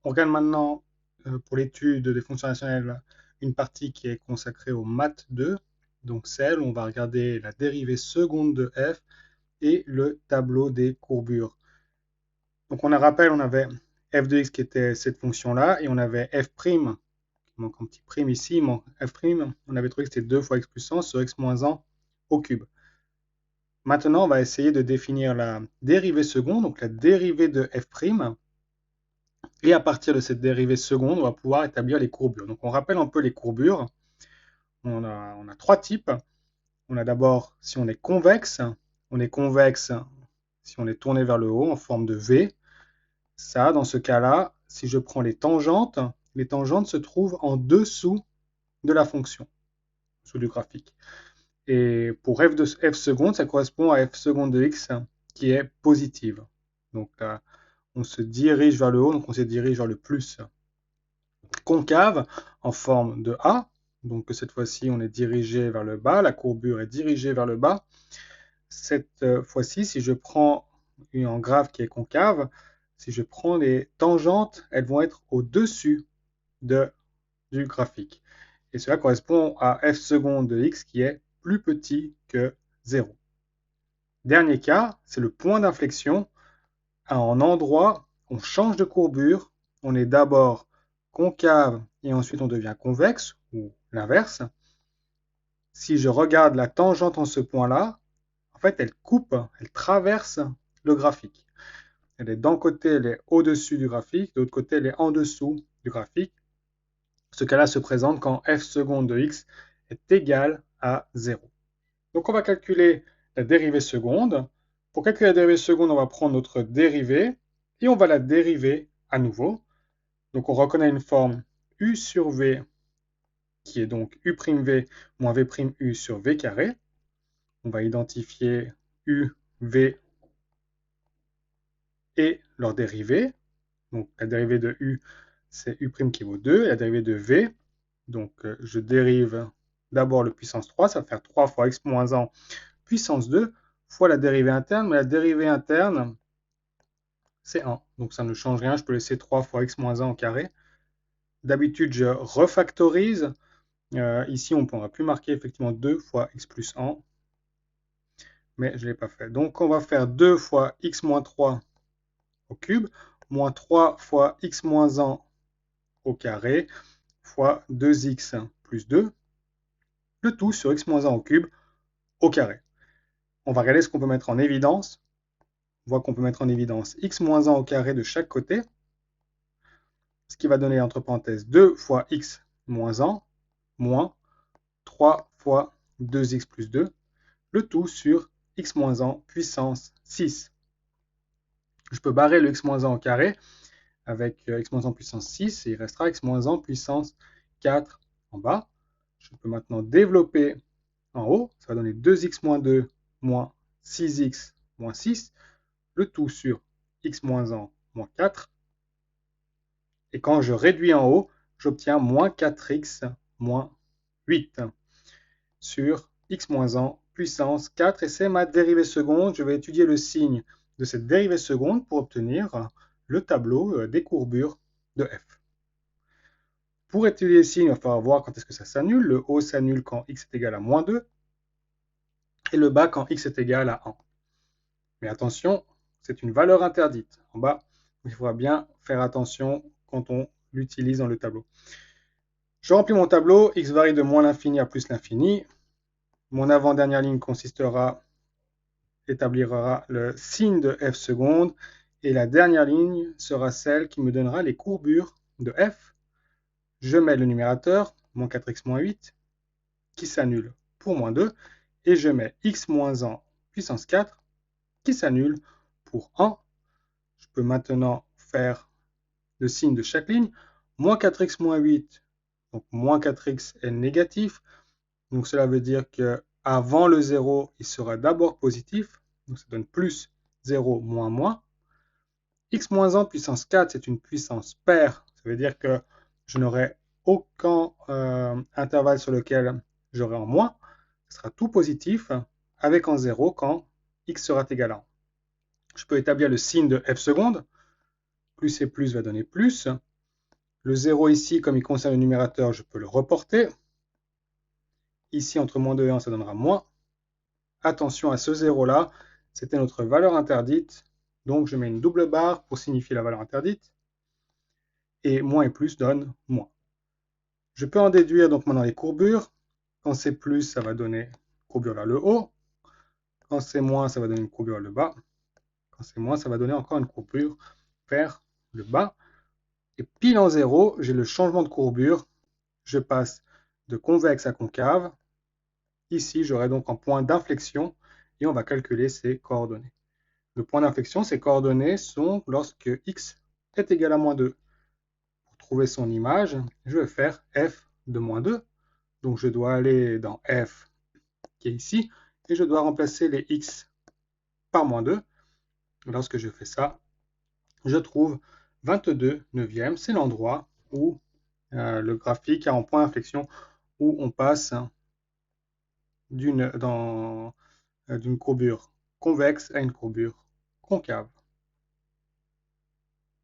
On regarde maintenant, pour l'étude des fonctions rationnelles, une partie qui est consacrée au maths 2, donc celle où on va regarder la dérivée seconde de f et le tableau des courbures. Donc on a rappelé, on avait f de x qui était cette fonction-là, et on avait f', il manque un petit prime ici, il manque f', on avait trouvé que c'était 2 fois x plus 100 sur x moins 1 au cube. Maintenant, on va essayer de définir la dérivée seconde, donc la dérivée de f', et à partir de cette dérivée seconde, on va pouvoir établir les courbures. Donc on rappelle un peu les courbures. On a trois types. On a d'abord, si on est convexe si on est tourné vers le haut en forme de V. Ça, dans ce cas-là, si je prends les tangentes se trouvent en dessous de la fonction, sous du graphique. Et pour f de f seconde, ça correspond à f seconde de x qui est positive. Donc on se dirige vers le haut, donc on se dirige vers le plus. Concave en forme de A, donc cette fois-ci on est dirigé vers le bas, la courbure est dirigée vers le bas. Cette fois-ci, si je prends un graphe qui est concave, si je prends les tangentes, elles vont être au-dessus du graphique. Et cela correspond à f seconde de x qui est plus petit que 0. Dernier cas, c'est le point d'inflexion. À un endroit, on change de courbure, on est d'abord concave et ensuite on devient convexe, ou l'inverse. Si je regarde la tangente en ce point-là, en fait, elle coupe, elle traverse le graphique. Elle est d'un côté, elle est au-dessus du graphique, de l'autre côté, elle est en dessous du graphique. Ce cas-là se présente quand f seconde de x est égal à 0. Donc on va calculer la dérivée seconde. Pour calculer la dérivée seconde, on va prendre notre dérivée et on va la dériver à nouveau. Donc on reconnaît une forme u sur v qui est donc u'v moins v'u sur v carré. On va identifier u, v et leur dérivée. Donc la dérivée de u, c'est u' qui vaut 2. Et la dérivée de v, donc je dérive d'abord le puissance 3, ça va faire 3 fois x moins 1 puissance 2 fois la dérivée interne. Mais la dérivée interne, c'est 1. Donc ça ne change rien, je peux laisser 3 fois x moins 1 au carré. D'habitude, je refactorise. Ici, on ne pourra plus marquer effectivement 2 fois x plus 1. Mais je ne l'ai pas fait. Donc on va faire 2 fois x moins 3 au cube, moins 3 fois x moins 1 au carré, fois 2x plus 2, le tout sur x moins 1 au cube au carré. On va regarder ce qu'on peut mettre en évidence. On voit qu'on peut mettre en évidence x moins 1 au carré de chaque côté, ce qui va donner entre parenthèses 2 fois x moins 1, moins 3 fois 2x plus 2, le tout sur x moins 1 puissance 6. Je peux barrer le x moins 1 au carré avec x moins 1 puissance 6, et il restera x moins 1 puissance 4 en bas. Je peux maintenant développer en haut, ça va donner 2x moins 2 moins 6x moins 6, le tout sur x moins 1 moins 4. Et quand je réduis en haut, j'obtiens moins 4x moins 8 sur x moins 1 puissance 4. Et c'est ma dérivée seconde. Je vais étudier le signe de cette dérivée seconde pour obtenir le tableau des courbures de f. Pour étudier les signes, il va falloir voir quand est-ce que ça s'annule. Le haut s'annule quand x est égal à moins 2 et le bas quand x est égal à 1. Mais attention, c'est une valeur interdite. En bas, il faudra bien faire attention quand on l'utilise dans le tableau. Je remplis mon tableau, x varie de moins l'infini à plus l'infini. Mon avant-dernière ligne établira le signe de f seconde, et la dernière ligne sera celle qui me donnera les courbures de f. Je mets le numérateur, moins 4x moins 8, qui s'annule pour moins 2, et je mets x moins 1 puissance 4, qui s'annule pour 1. Je peux maintenant faire le signe de chaque ligne. Moins 4x moins 8, donc moins 4x est négatif, donc cela veut dire que avant le 0, il sera d'abord positif, donc ça donne plus 0 moins moins. X moins 1 puissance 4, c'est une puissance paire, ça veut dire que je n'aurai aucun intervalle sur lequel j'aurai un moins, ce sera tout positif avec un 0 quand x sera égal à 1. Je peux établir le signe de f seconde, plus et plus va donner plus, Le 0 ici, comme il concerne le numérateur, je peux le reporter. Ici, entre moins 2 et 1, ça donnera moins. Attention à ce 0-là, c'était notre valeur interdite. Donc, je mets une double barre pour signifier la valeur interdite. Et moins et plus donne moins. Je peux en déduire donc maintenant les courbures. Quand c'est plus, ça va donner une courbure vers le haut. Quand c'est moins, ça va donner une courbure vers le bas. Quand c'est moins, ça va donner encore une courbure vers le bas. Et pile en 0, j'ai le changement de courbure. Je passe de convexe à concave. Ici, j'aurai donc un point d'inflexion et on va calculer ses coordonnées. Le point d'inflexion, ses coordonnées sont lorsque x est égal à moins 2. Pour trouver son image, je vais faire f de moins 2. Donc je dois aller dans f qui est ici et je dois remplacer les x par moins 2. Lorsque je fais ça, je trouve 22 neuvièmes. C'est l'endroit où le graphique a en point d'inflexion où on passe d'une courbure convexe à une courbure concave.